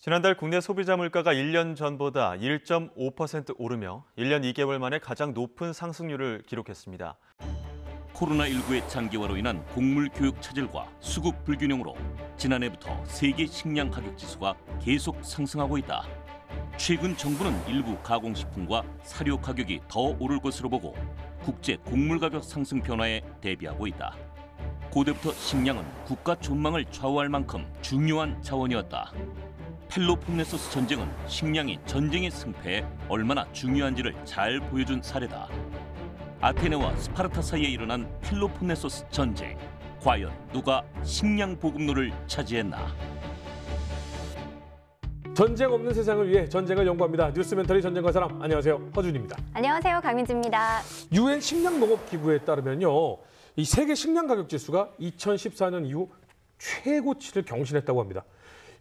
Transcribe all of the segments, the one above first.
지난달 국내 소비자 물가가 1년 전보다 1.5% 오르며 1년 2개월 만에 가장 높은 상승률을 기록했습니다. 코로나19의 장기화로 인한 곡물 교육 차질과 수급 불균형으로 지난해부터 세계 식량 가격 지수가 계속 상승하고 있다. 최근 정부는 일부 가공식품과 사료 가격이 더 오를 것으로 보고 국제 곡물 가격 상승 변화에 대비하고 있다. 고대부터 식량은 국가 존망을 좌우할 만큼 중요한 자원이었다. 펠로폰네소스 전쟁은 식량이 전쟁의 승패에 얼마나 중요한지를 잘 보여준 사례다. 아테네와 스파르타 사이에 일어난 펠로폰네소스 전쟁. 과연 누가 식량 보급로를 차지했나? 전쟁 없는 세상을 위해 전쟁을 연구합니다. 뉴스멘터리 전쟁과 사람, 안녕하세요. 허준입니다. 안녕하세요. 강민지입니다. 유엔 식량농업기구에 따르면요, 이 세계 식량 가격 지수가 2014년 이후 최고치를 경신했다고 합니다.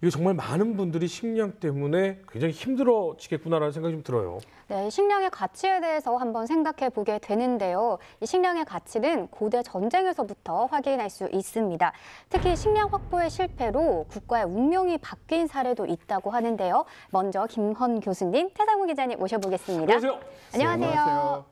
이게 정말 많은 분들이 식량 때문에 굉장히 힘들어지겠구나라는 생각이 좀 들어요. 네, 식량의 가치에 대해서 한번 생각해 보게 되는데요. 이 식량의 가치는 고대 전쟁에서부터 확인할 수 있습니다. 특히 식량 확보의 실패로 국가의 운명이 바뀐 사례도 있다고 하는데요. 먼저 김헌 교수님, 태상우 기자님 모셔보겠습니다. 안녕하세요. 안녕하세요.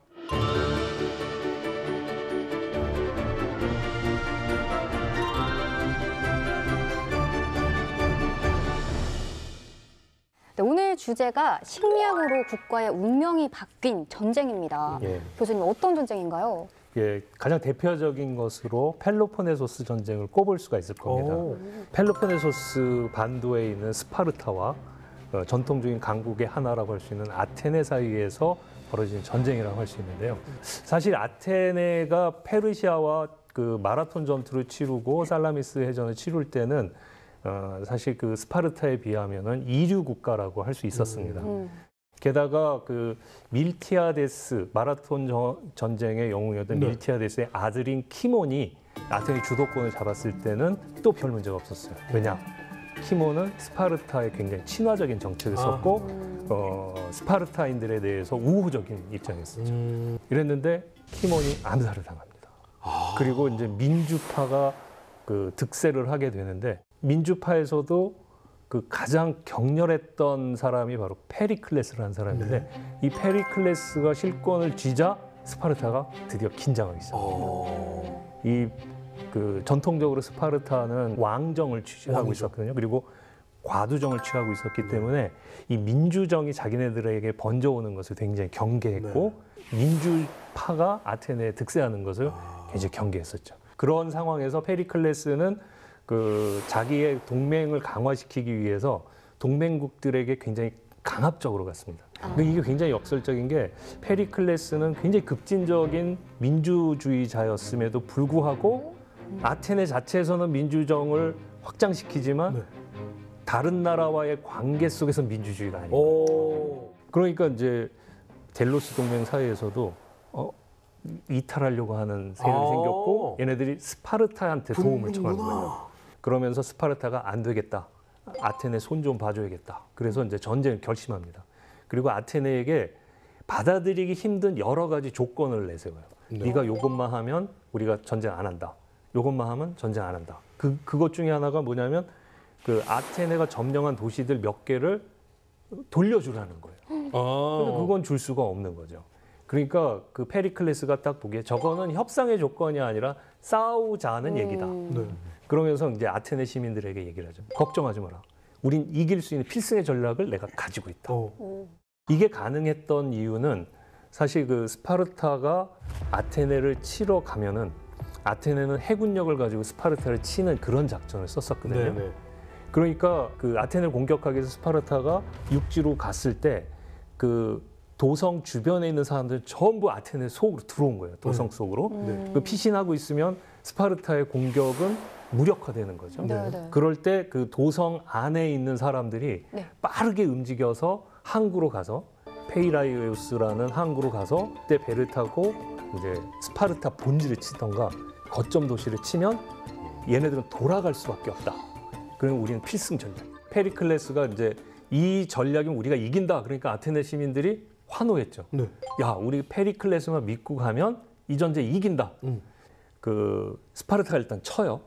네, 오늘 주제가 식량으로 국가의 운명이 바뀐 전쟁입니다. 예. 교수님, 어떤 전쟁인가요? 예, 가장 대표적인 것으로 펠로폰네소스 전쟁을 꼽을 수가 있을 겁니다. 펠로폰네소스 반도에 있는 스파르타와 전통적인 강국의 하나라고 할 수 있는 아테네 사이에서 벌어진 전쟁이라고 할 수 있는데요. 사실 아테네가 페르시아와 그 마라톤 전투를 치르고 살라미스 해전을 치룰 때는 사실 그 스파르타에 비하면은 이류 국가라고 할 수 있었습니다. 게다가 그 밀티아데스 마라톤 전쟁의 영웅이었던 네. 밀티아데스의 아들인 키몬이 아테네 주도권을 잡았을 때는 또 별 문제가 없었어요. 왜냐? 키몬은 스파르타에 굉장히 친화적인 정책을 썼고 스파르타인들에 대해서 우호적인 입장이었었죠. 이랬는데 키몬이 암살을 당합니다. 그리고 이제 민주파가 그 득세를 하게 되는데 민주파에서도 그 가장 격렬했던 사람이 바로 페리클레스라는 사람인데 이 페리클레스가 실권을 쥐자 스파르타가 드디어 긴장하기 시작합니다. 이 그 전통적으로 스파르타는 왕정을 취하고 있었거든요. 그리고 과두정을 취하고 있었기 때문에 이 민주정이 자기네들에게 번져오는 것을 굉장히 경계했고 민주파가 아테네에 득세하는 것을 굉장히 경계했었죠. 그런 상황에서 페리클레스는 그 자기의 동맹을 강화시키기 위해서 동맹국들에게 굉장히 강압적으로 갔습니다. 근데 이게 굉장히 역설적인 게 페리클레스는 굉장히 급진적인 민주주의자였음에도 불구하고 아테네 자체에서는 민주정을 확장시키지만 다른 나라와의 관계 속에서 민주주의가 아니에요. 그러니까 이제 델로스 동맹 사이에서도 이탈하려고 하는 세력이 생겼고 얘네들이 스파르타한테 도움을 청하는 거예요. 그러면서 스파르타가 안 되겠다. 아테네 손 좀 봐줘야겠다. 그래서 이제 전쟁을 결심합니다. 그리고 아테네에게 받아들이기 힘든 여러 가지 조건을 내세워요. 네가 요것만 하면 우리가 전쟁 안 한다. 요것만 하면 전쟁 안 한다. 그것 중에 하나가 뭐냐면 그 아테네가 점령한 도시들 몇 개를 돌려주라는 거예요. 근데 그건 줄 수가 없는 거죠. 그러니까 그 페리클레스가 딱 보기에 저거는 협상의 조건이 아니라 싸우자는 얘기다. 그러면서 이제 아테네 시민들에게 얘기를 하죠. 걱정하지 마라. 우린 이길 수 있는 필승의 전략을 내가 가지고 있다. 이게 가능했던 이유는 사실 그 스파르타가 아테네를 치러 가면은 아테네는 해군력을 가지고 스파르타를 치는 그런 작전을 썼었거든요. 그러니까 그 아테네를 공격하기 위해서 스파르타가 육지로 갔을 때 그 도성 주변에 있는 사람들 전부 아테네 속으로 들어온 거예요. 도성 속으로. 그 피신하고 있으면 스파르타의 공격은 무력화되는 거죠. 그럴 때 그 도성 안에 있는 사람들이 빠르게 움직여서 항구로 가서 페이라이오스라는 항구로 가서 그때 배를 타고 이제 스파르타 본질을 치던가 거점 도시를 치면 얘네들은 돌아갈 수밖에 없다. 그러면 우리는 필승 전략. 페리클레스가 이제 이 전략이면 우리가 이긴다. 그러니까 아테네 시민들이 환호했죠. 야, 우리 페리클레스만 믿고 가면 이 전쟁 이긴다. 그 스파르타가 일단 쳐요.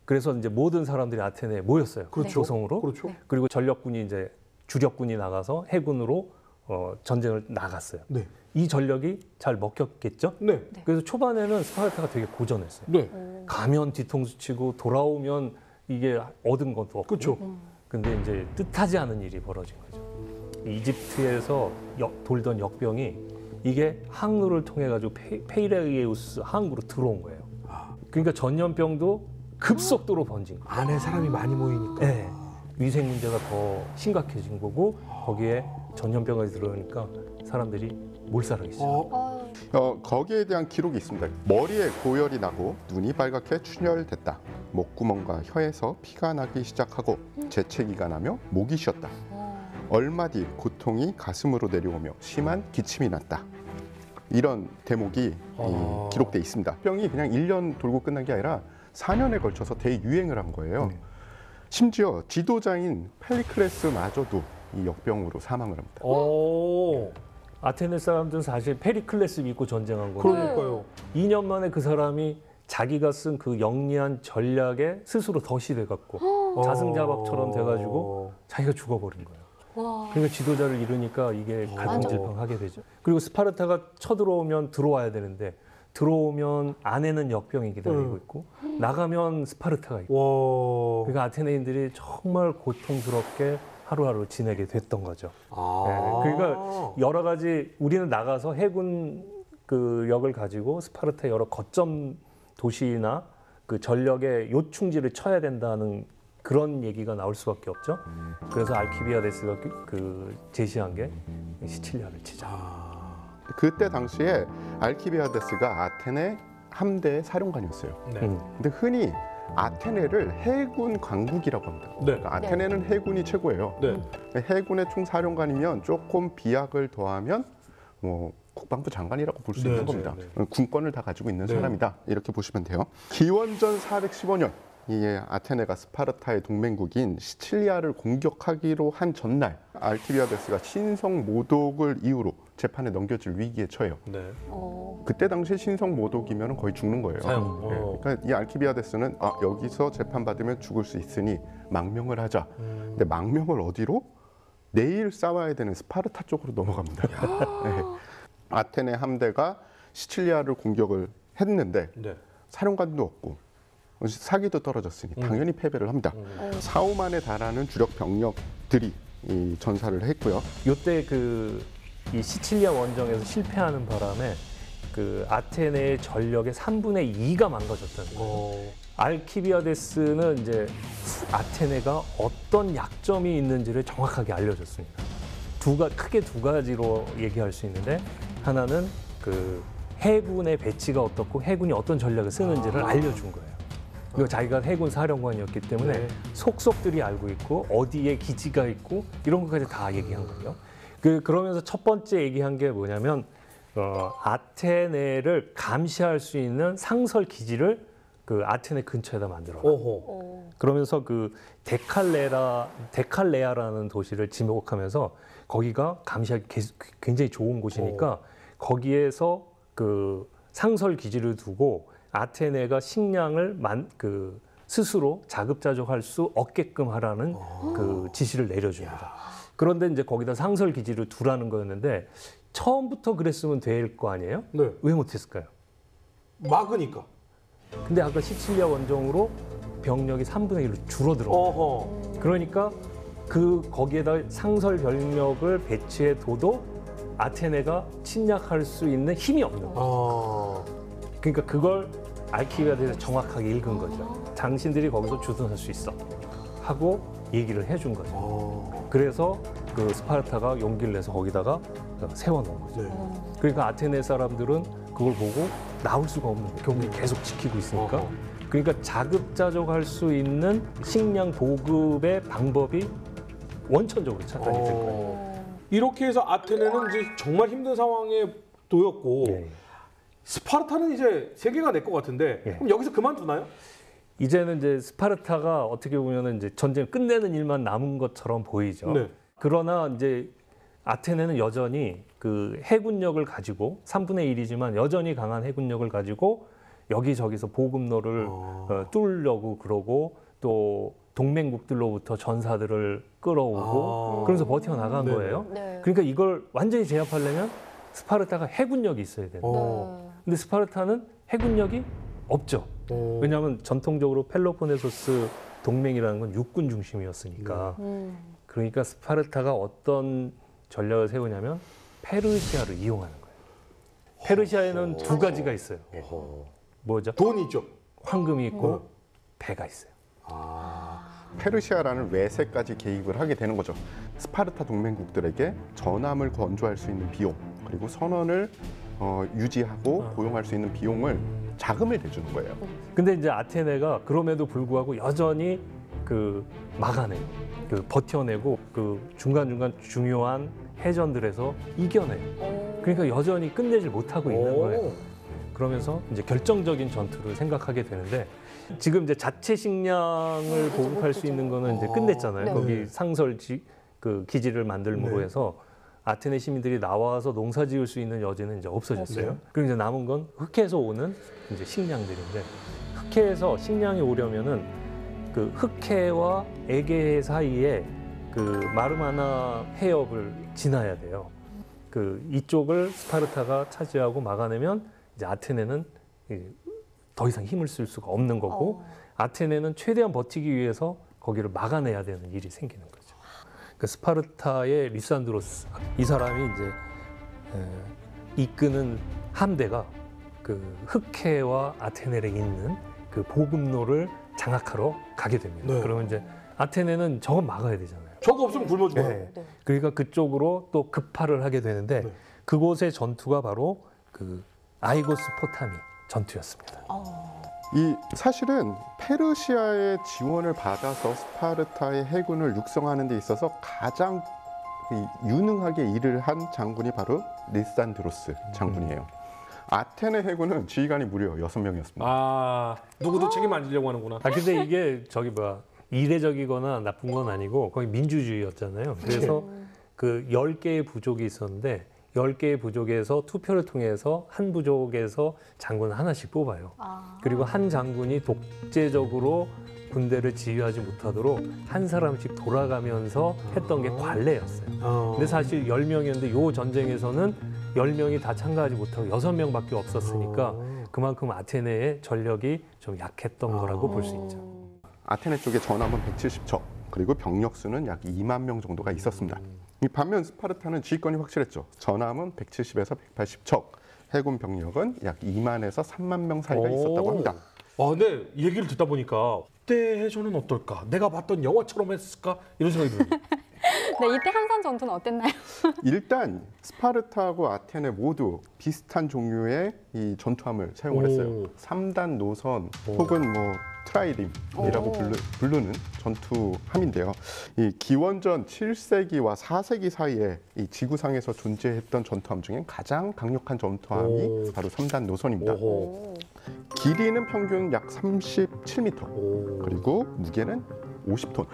그래서 이제 모든 사람들이 아테네에 모였어요. 그렇죠. 조성으로. 그렇죠. 네. 그리고 전력군이 이제 주력군이 나가서 해군으로 전쟁을 나갔어요. 네. 이 전력이 잘 먹혔겠죠. 네. 그래서 초반에는 스파르타가 되게 고전했어요. 네. 가면 뒤통수 치고 돌아오면 이게 얻은 것도 없고. 그렇죠. 근데 이제 뜻하지 않은 일이 벌어진 거죠. 이집트에서 돌던 역병이 이게 항로를 통해 가지고 페이레이우스 항구로 들어온 거예요. 그러니까 전염병도 급속도로 번진 거예요. 안에 사람이 많이 모이니까. 네. 위생 문제가 더 심각해진 거고 거기에 전염병까지 들어오니까 사람들이 몰살하기 시작해요. 거기에 대한 기록이 있습니다. 머리에 고열이 나고 눈이 빨갛게 출혈됐다. 목구멍과 혀에서 피가 나기 시작하고 재채기가 나며 목이 쉬었다. 얼마 뒤 고통이 가슴으로 내려오며 심한 기침이 났다. 이런 대목이 기록돼 있습니다. 병이 그냥 1년 돌고 끝난 게 아니라 4년에 걸쳐서 대유행을 한 거예요. 심지어 지도자인 펠리클레스마저도 이 역병으로 사망을 합니다. 아테네 사람들은 사실 페리클레스 믿고 전쟁한 건데 그러니까요. 2년 만에 그 사람이 자기가 쓴 그 영리한 전략에 스스로 덫이 돼갖고 자승자박처럼 돼가지고 자기가 죽어버린 거예요. 와. 그러니까 지도자를 잃으니까 이게 갈팡질팡하게 되죠. 그리고 스파르타가 쳐들어오면 들어와야 되는데 들어오면 안에는 역병이 기다리고 있고 나가면 스파르타가 있고 와. 그러니까 아테네인들이 정말 고통스럽게 하루하루 지내게 됐던 거죠. 그러니까 여러 가지 우리는 나가서 해군 그 역을 가지고 스파르타의 여러 거점 도시나 그 전력의 요충지를 쳐야 된다는 그런 얘기가 나올 수밖에 없죠. 그래서 알키비아데스가 그 제시한 게 시칠리아를 치자. 그때 당시에 알키비아데스가 아테네 함대의 사령관이었어요. 네. 근데 흔히 아테네를 해군 강국이라고 합니다. 네. 그러니까 아테네는 해군이 최고예요. 네. 해군의 총사령관이면 조금 비약을 더하면 뭐 국방부 장관이라고 볼 수 네, 있는 네, 겁니다. 네. 군권을 다 가지고 있는 네. 사람이다. 이렇게 보시면 돼요. 기원전 415년 이 아테네가 스파르타의 동맹국인 시칠리아를 공격하기로 한 전날 알키비아데스가 신성 모독을 이유로 재판에 넘겨질 위기에 처해요. 네. 그때 당시 신성 모독이면 거의 죽는 거예요. 사형. 네. 그러니까 이 알키비아데스는 여기서 재판 받으면 죽을 수 있으니 망명을 하자. 근데 망명을 어디로? 내일 싸워야 되는 스파르타 쪽으로 넘어갑니다. 네. 아테네 함대가 시칠리아를 공격을 했는데 네. 사령관도 없고 사기도 떨어졌으니 당연히 패배를 합니다. 4~5만에 달하는 주력 병력들이 이 전사를 했고요. 이때 이 시칠리아 원정에서 실패하는 바람에 그 아테네의 전력의 3분의 2가 망가졌다는 거예요. 알키비아데스는 이제 아테네가 어떤 약점이 있는지를 정확하게 알려줬습니다. 크게 두 가지로 얘기할 수 있는데 하나는 그 해군의 배치가 어떻고 해군이 어떤 전략을 쓰는지를 알려준 거예요. 그리고 자기가 해군 사령관이었기 때문에 네. 속속들이 알고 있고 어디에 기지가 있고 이런 것까지 다 얘기한 거예요. 그러면서 첫 번째 얘기한 게 뭐냐면 아테네를 감시할 수 있는 상설 기지를 그 아테네 근처에다 만들어라. 그러면서 그 데칼레아라는 도시를 지목하면서 거기가 감시하기 굉장히 좋은 곳이니까 거기에서 그 상설 기지를 두고 아테네가 식량을 스스로 자급자족할 수 없게끔 하라는 그 지시를 내려줍니다. 그런데 이제 거기다 상설 기지를 두라는 거였는데 처음부터 그랬으면 될 거 아니에요? 네. 왜 못했을까요? 막으니까. 근데 아까 시칠리아 원정으로 병력이 3분의 1로 줄어들어. 그러니까 거기에다 상설 병력을 배치해둬도 아테네가 침략할 수 있는 힘이 없는 거죠. 그러니까 그걸 알키비아데스가 정확하게 읽은 거죠. 당신들이 거기서 주둔할 수 있어 하고 얘기를 해준 거죠. 그래서 그 스파르타가 용기를 내서 거기다가 세워놓은 거죠. 네. 그러니까 아테네 사람들은 그걸 보고 나올 수가 없는 거예요. 경기 계속 지키고 있으니까. 그러니까 자급자족할 수 있는 식량 보급의 방법이 원천적으로 차단이 된 거예요. 이렇게 해서 아테네는 이제 정말 힘든 상황에 놓였고 예. 스파르타는 이제 세계가 내 것 같은데 예. 그럼 여기서 그만두나요? 이제는 이제 스파르타가 어떻게 보면은 이제 전쟁 끝내는 일만 남은 것처럼 보이죠. 네. 그러나 이제 아테네는 여전히 그 해군력을 가지고 3분의 1이지만 여전히 강한 해군력을 가지고 여기저기서 보급로를 뚫으려고 그러고 또 동맹국들로부터 전사들을 끌어오고 그러면서 버텨나간 네네. 거예요. 네. 그러니까 이걸 완전히 제압하려면 스파르타가 해군력이 있어야 되는 거예요. 네. 근데 스파르타는 해군력이 없죠. 왜냐하면 전통적으로 펠로폰네소스 동맹이라는 건 육군 중심이었으니까. 그러니까 스파르타가 어떤 전략을 세우냐면 페르시아를 이용하는 거예요. 페르시아에는 두 가지가 있어요. 뭐죠? 돈이죠. 황금이 있고 배가 있어요. 페르시아라는 외세까지 개입을 하게 되는 거죠. 스파르타 동맹국들에게 전함을 건조할 수 있는 비용, 그리고 선원을 유지하고 고용할 수 있는 비용을 자금을 대주는 거예요. 근데 이제 아테네가 그럼에도 불구하고 여전히 그 막아내고 그 버텨내고 그 중간중간 중요한 해전들에서 이겨내요. 그러니까 여전히 끝내질 못하고 있는 거예요. 그러면서 이제 결정적인 전투를 생각하게 되는데 지금 이제 자체 식량을 보급할 수 있는 거는 이제 끝냈잖아요. 네. 거기 상설 그 기지를 만들므로 네. 해서 아테네 시민들이 나와서 농사 지을 수 있는 여지는 이제 없어졌어요. 그리고 이제 남은 건 흑해에서 오는 이제 식량들인데 흑해에서 식량이 오려면은 그 흑해와 에게 사이에 그 마르마나 해협을 지나야 돼요. 그 이쪽을 스파르타가 차지하고 막아내면 이제 아테네는 더 이상 힘을 쓸 수가 없는 거고 아테네는 최대한 버티기 위해서 거기를 막아내야 되는 일이 생기는 거죠. 그 스파르타의 리산드로스 이 사람이 이제 이끄는 함대가 그 흑해와 아테네에 있는 그 보급로를 장악하러 가게 됩니다. 네. 그러면 이제 아테네는 저거 막아야 되잖아요. 저거 없으면 굶어 죽어요. 네. 그러니까 그쪽으로 또 급파를 하게 되는데 그곳의 전투가 바로 그 아이고스 포타미 전투였습니다. 이 사실은 페르시아의 지원을 받아서 스파르타의 해군을 육성하는 데 있어서 가장 유능하게 일을 한 장군이 바로 리산드로스 장군이에요. 아테네 해군은 지휘관이 무려 6명이었습니다. 누구도 책임 안 지려고 하는구나. 근데 이게 저기 뭐야 이례적이거나 나쁜 건 아니고 거기 민주주의였잖아요. 그래서 그 10개의 부족이 있었는데 10개의 부족에서 투표를 통해서 한 부족에서 장군 하나씩 뽑아요. 그리고 한 장군이 독재적으로 군대를 지휘하지 못하도록 한 사람씩 돌아가면서 했던 게 관례였어요. 근데 사실 10명이었는데 이 전쟁에서는 10명이 다 참가하지 못하고 6명밖에 없었으니까 그만큼 아테네의 전력이 좀 약했던 거라고 볼 수 있죠. 아테네 쪽에 전함은 170척, 그리고 병력 수는 약 2만 명 정도가 있었습니다. 이 반면 스파르타는 지휘권이 확실했죠. 전함은 170에서 180척, 해군 병력은 약 2만에서 3만 명 사이가 있었다고 합니다. 근데 얘기를 듣다 보니까 그때 해전은 어떨까? 내가 봤던 영화처럼 했을까? 이런 생각이 들어요. 네, 이때 한산 전투는 어땠나요? 일단 스파르타하고 아테네 모두 비슷한 종류의 이 전투함을 사용을 했어요. 3단 노선 혹은 뭐 트라이림이라고 부르는 전투함인데요. 이 기원전 7세기와 4세기 사이에 이 지구상에서 존재했던 전투함 중에 가장 강력한 전투함이 바로 3단 노선입니다. 길이는 평균 약 37m, 그리고 무게는 50톤.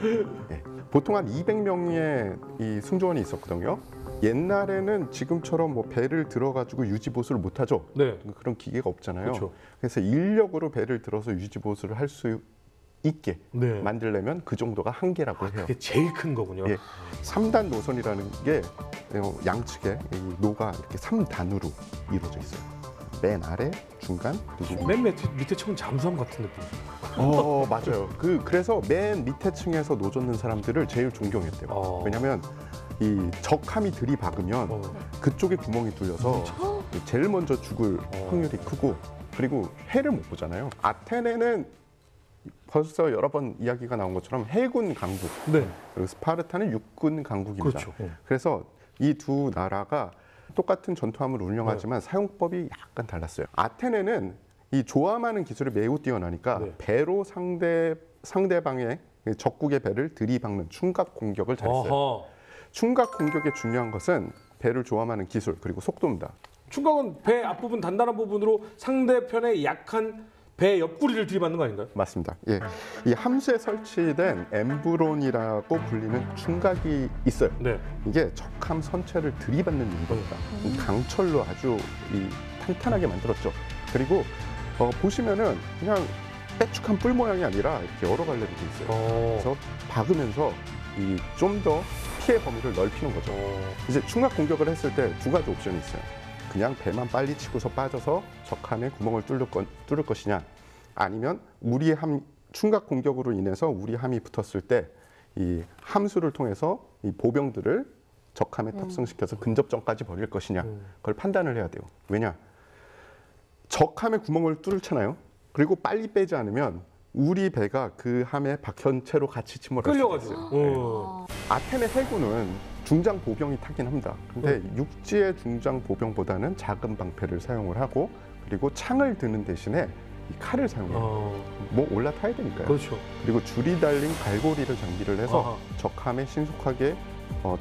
예. 보통 한 200명의 이 승조원이 있었거든요. 옛날에는 지금처럼 뭐 배를 들어가지고 유지 보수를 못하죠. 네. 그런 기계가 없잖아요. 그렇죠. 그래서 인력으로 배를 들어서 유지 보수를 할 수 있게 네. 만들려면 그 정도가 한계라고 해요. 그게 제일 큰 거군요. 예. 3단 노선이라는 게 양측에 이 노가 이렇게 3단으로 이루어져 있어요. 맨 아래, 중간, 그리고 맨 밑에 층은 잠수함 같은 느낌. 맞아요. 그래서 맨 밑에 층에서 노젓는 사람들을 제일 존경했대요. 왜냐하면 이 적함이 들이박으면 그쪽에 구멍이 뚫려서 제일 먼저 죽을 확률이 크고, 그리고 해를 못 보잖아요. 아테네는 벌써 여러 번 이야기가 나온 것처럼 해군 강국, 네. 그리고 스파르타는 육군 강국입니다. 그렇죠. 그래서 이 두 나라가 똑같은 전투함을 운영하지만 사용법이 약간 달랐어요. 아테네는 이 조함하는 기술이 매우 뛰어나니까 배로 상대방의 적국의 배를 들이박는 충각 공격을 잘했어요. 충각 공격의 중요한 것은 배를 조함하는 기술 그리고 속도입니다. 충각은 배 앞부분 단단한 부분으로 상대편의 약한 배 옆구리를 들이받는 거 아닌가요? 맞습니다. 예, 이 함수에 설치된 엠브론이라고 불리는 충각이 있어요. 네. 이게 적함 선체를 들이받는 용도입니다. 강철로 아주 탄탄하게 만들었죠. 그리고 보시면은 그냥 빼쭉한 뿔 모양이 아니라 이렇게 여러 갈래로 돼 있어요. 그래서 박으면서 좀 더 피해 범위를 넓히는 거죠. 이제 충각 공격을 했을 때 두 가지 옵션이 있어요. 그냥 배만 빨리 치고서 빠져서 적함에 구멍을 뚫을 것이냐, 아니면 우리의 충각 공격으로 인해서 우리 함이 붙었을 때 이 함수를 통해서 이 보병들을 적함에 탑승시켜서 근접전까지 벌일 것이냐, 그걸 판단을 해야 돼요. 왜냐? 적함에 구멍을 뚫잖아요. 그리고 빨리 빼지 않으면 우리 배가 그 함에 박힌 채로 같이 침몰할 수 있어요. 아테네 해군은 중장 보병이 타긴 합니다. 근데 육지의 중장 보병보다는 작은 방패를 사용을 하고, 그리고 창을 드는 대신에 이 칼을 사용해요. 뭐 올라타야 되니까요. 그렇죠. 그리고 줄이 달린 갈고리를 장비를 해서 적함에 신속하게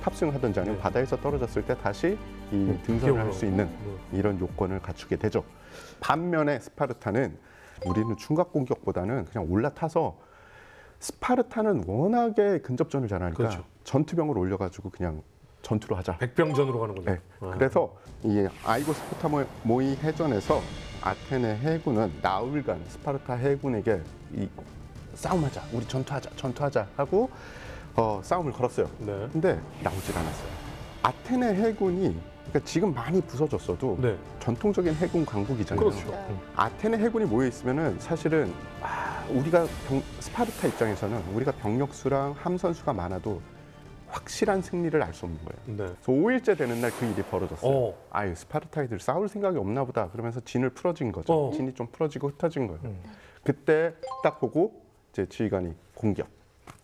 탑승하든지 아니면 바다에서 떨어졌을 때 다시 이 등선을 할 수 있는 이런 요건을 갖추게 되죠. 반면에 스파르타는 우리는 충각 공격보다는 그냥 올라타서, 스파르타는 워낙에 근접전을 잘하니까 그렇죠. 전투병을 올려가지고 그냥 전투로 하자. 백병전으로 가는 거죠. 네. 그래서 이 아이고스 포타모이 해전에서 아테네 해군은 나흘간 스파르타 해군에게 싸움하자, 우리 전투하자 하고 싸움을 걸었어요. 네. 근데 나오질 않았어요. 아테네 해군이 그러니까 지금 많이 부서졌어도 네. 전통적인 해군 강국이잖아요. 그렇죠. 아테네 해군이 모여 있으면은 사실은 우리가 스파르타 입장에서는 우리가 병력 수랑 함선 수가 많아도 확실한 승리를 알 수 없는 거예요. 네. 그래서 5일째 되는 날 그 일이 벌어졌어요. 아유, 스파르타이들 싸울 생각이 없나 보다. 그러면서 진을 풀어진 거죠. 진이 좀 풀어지고 흩어진 거예요. 그때 딱 보고 이제 지휘관이 공격.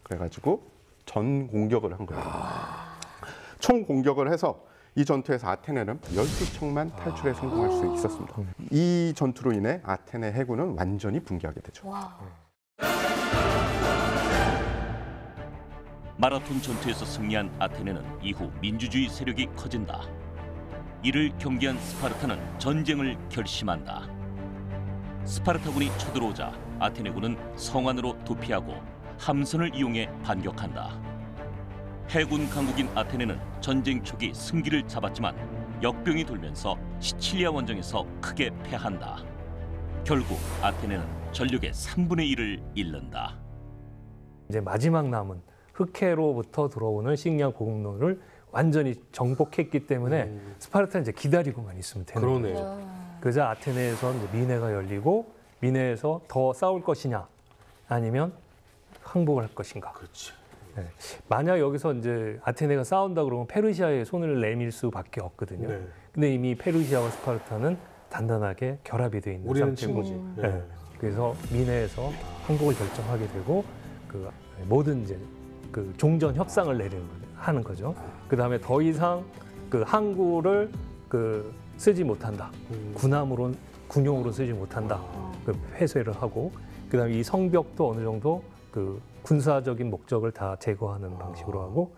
그래가지고 전 공격을 한 거예요. 총 공격을 해서 이 전투에서 아테네는 12척만 탈출에 성공할 수 있었습니다. 이 전투로 인해 아테네 해군은 완전히 붕괴하게 되죠. 와. 마라톤 전투에서 승리한 아테네는 이후 민주주의 세력이 커진다. 이를 경계한 스파르타는 전쟁을 결심한다. 스파르타군이 쳐들어오자 아테네군은 성 안으로 도피하고 함선을 이용해 반격한다. 해군 강국인 아테네는 전쟁 초기 승기를 잡았지만 역병이 돌면서 시칠리아 원정에서 크게 패한다. 결국 아테네는 전력의 3분의 1을 잃는다. 이제 마지막 남은 흑해로부터 들어오는 식량 보급로를 완전히 정복했기 때문에 스파르타는 이제 기다리고만 있으면 되는 거예요. 그러네요. 그래서 아테네에서 이제 미네가 열리고 미네에서 더 싸울 것이냐 아니면 항복을 할 것인가. 그렇지. 네. 만약 여기서 이제 아테네가 싸운다 그러면 페르시아에 손을 내밀 수밖에 없거든요. 네. 근데 이미 페르시아와 스파르타는 단단하게 결합이 돼 있는 우리는 상태고, 친구지. 네. 그래서 미네에서 항복을 결정하게 되고 그 모든 이제 그 종전 협상을 하는 거죠. 그 다음에 더 이상 그 항구를 쓰지 못한다. 군용으로 쓰지 못한다. 폐쇄를 하고, 그 다음에 이 성벽도 어느 정도 그 군사적인 목적을 다 제거하는 방식으로 하고,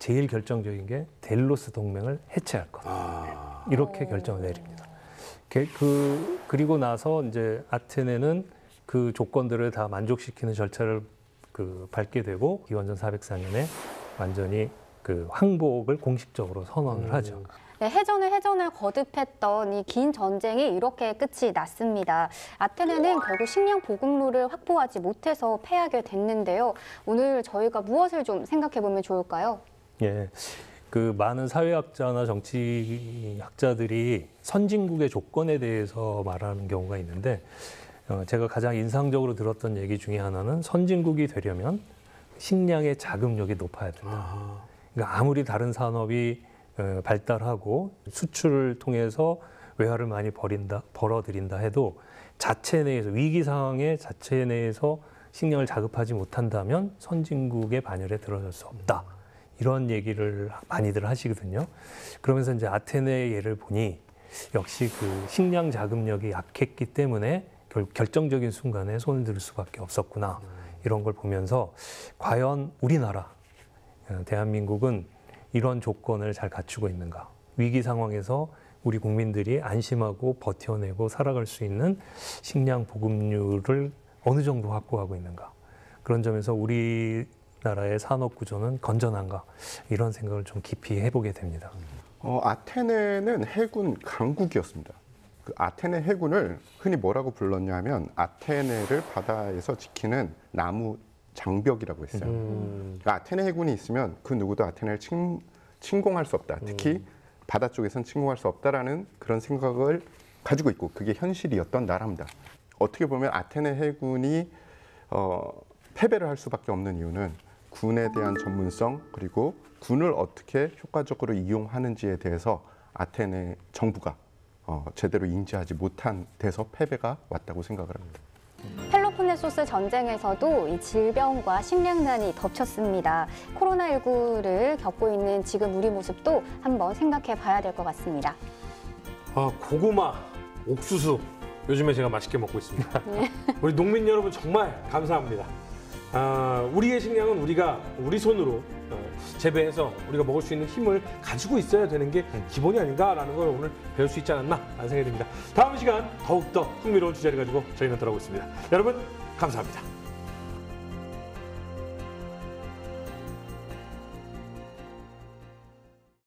제일 결정적인 게 델로스 동맹을 해체할 것. 이렇게 결정을 내립니다. 그리고 나서 이제 아테네는 그 조건들을 다 만족시키는 절차를 밟게 되고 기원전 404년에 완전히 그 항복을 공식적으로 선언을 하죠. 네, 해전을 거듭했던 이 긴 전쟁이 이렇게 끝이 났습니다. 아테네는 결국 식량 보급로를 확보하지 못해서 패하게 됐는데요. 오늘 저희가 무엇을 좀 생각해 보면 좋을까요? 예, 그 많은 사회학자나 정치학자들이 선진국의 조건에 대해서 말하는 경우가 있는데, 제가 가장 인상적으로 들었던 얘기 중에 하나는 선진국이 되려면 식량의 자금력이 높아야 된다. 그러니까 아무리 다른 산업이 발달하고 수출을 통해서 외화를 많이 벌어들인다 해도 자체 내에서 위기 상황에 자체 내에서 식량을 자급하지 못한다면 선진국의 반열에 들어설 수 없다. 이런 얘기를 많이들 하시거든요. 그러면서 이제 아테네의 예를 보니 역시 그 식량 자금력이 약했기 때문에 결정적인 순간에 손을 들 수밖에 없었구나. 이런 걸 보면서 과연 우리나라, 대한민국은 이런 조건을 잘 갖추고 있는가. 위기 상황에서 우리 국민들이 안심하고 버텨내고 살아갈 수 있는 식량 보급률을 어느 정도 확보하고 있는가. 그런 점에서 우리나라의 산업 구조는 건전한가. 이런 생각을 좀 깊이 해보게 됩니다. 아테네는 해군 강국이었습니다. 그 아테네 해군을 흔히 뭐라고 불렀냐면 아테네를 바다에서 지키는 나무 장벽이라고 했어요. 그러니까 아테네 해군이 있으면 그 누구도 아테네를 침공할 수 없다. 특히 바다 쪽에선 침공할 수 없다라는 그런 생각을 가지고 있고 그게 현실이었던 나라입니다. 어떻게 보면 아테네 해군이 패배를 할 수밖에 없는 이유는 군에 대한 전문성 그리고 군을 어떻게 효과적으로 이용하는지에 대해서 아테네 정부가 제대로 인지하지 못한 데서 패배가 왔다고 생각을 합니다. 펠로폰네소스 전쟁에서도 이 질병과 식량난이 덮쳤습니다. 코로나19를 겪고 있는 지금 우리 모습도 한번 생각해 봐야 될 것 같습니다. 고구마, 옥수수 요즘에 제가 맛있게 먹고 있습니다. 우리 농민 여러분 정말 감사합니다. 우리의 식량은 우리가 우리 손으로 재배해서 우리가 먹을 수 있는 힘을 가지고 있어야 되는 게 기본이 아닌가라는 걸 오늘 배울 수 있지 않았나 라는 생각이 듭니다. 다음 시간 더욱더 흥미로운 주제를 가지고 저희는 돌아오겠습니다. 여러분 감사합니다.